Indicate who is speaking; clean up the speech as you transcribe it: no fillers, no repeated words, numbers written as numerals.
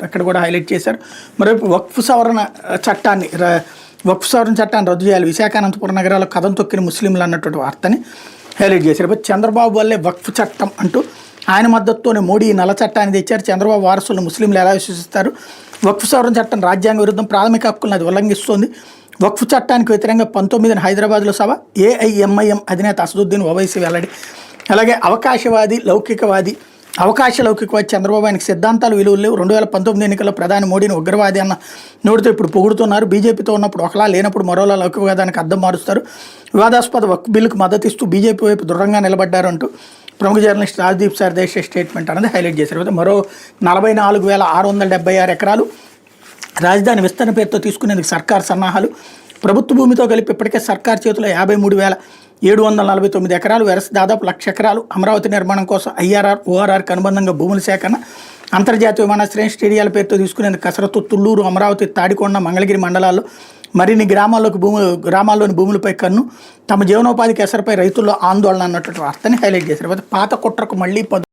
Speaker 1: ఇక్కడ కూడా హైలైట్ చేశారు. మరోవైపు వక్ఫ్ సవరణ చట్టాన్ని రద్దు చేయాలి, విశాఖ అనంతపురం నగరాల్లో కథం తొక్కిన ముస్లింలు అన్నటువంటి వార్తని హైలైట్ చేశారు. చంద్రబాబు వల్లే వక్ఫ్ చట్టం అంటూ ఆయన మద్దతుతోనే మోడీ నల్ల చట్టాన్ని తెచ్చారు. చంద్రబాబు వారసులను ముస్లింలు ఎలా విశ్వసిస్తారు? వక్ఫ్ సవరణ చట్టం రాజ్యాంగ విరుద్ధం, ప్రాథమిక హక్కులను అది ఉల్లంఘిస్తోంది. వక్ఫ్ చట్టానికి వ్యతిరేకంగా 19న హైదరాబాద్లో సభ, ఏఐఎంఐఎం అధినేత అసదుద్దీన్ ఓవైసీ వెల్లడి. అలాగే అవకాశ లౌకికవాది చంద్రబాబు ఆయనకు సిద్ధాంతాలు విలువలు లేవు, 2019 ఎన్నికల్లో ప్రధాని మోడీని ఉగ్రవాది అన్న నోటితో ఇప్పుడు పొగుడుతున్నారు. బీజేపీతో ఉన్నప్పుడు ఒకలా లేనప్పుడు మరోలా లౌకికవాదానికి అద్దం మారుస్తారు. వివాదాస్పద వక్ఫ్ బిల్లుకు మద్దతు ఇస్తూ బీజేపీ వైపు దృఢంగా నిలబడ్డారు అంటూ ప్రముఖ జర్నలిస్ట్ రాజ్దీప్ సర్దేశ్ స్టేట్మెంట్ అనేది హైలైట్ చేశారు. మరో 44,676 ఎకరాలు రాజధాని విస్తరణ పేరుతో తీసుకునేందుకు సర్కార్ సన్నాహాలు. ప్రభుత్వ భూమితో కలిపి ఇప్పటికే సర్కార్ చేతిలో 53,749 ఎకరాలు, వెరసి దాదాపు 1,00,000 ఎకరాలు. అమరావతి నిర్మాణం కోసం ఐఆర్ఆర్, ఓఆర్ఆర్కి అనుబంధంగా భూముల సేకరణ. అంతర్జాతీయ విమానాశ్రయం, స్టేడియాల పేరుతో తీసుకునేందుకు కసరత్తు. తుళ్లూరు, అమరావతి, తాడికొండ, మంగళగిరి మండలాల్లో మరిన్ని గ్రామాల్లోని భూములపై కన్ను. తమ జీవనోపాధికి ఎసరుపై రైతుల్లో ఆందోళన అన్నటువంటి వార్తని హైలైట్ చేశారు. పాత కుట్రకు మళ్ళీ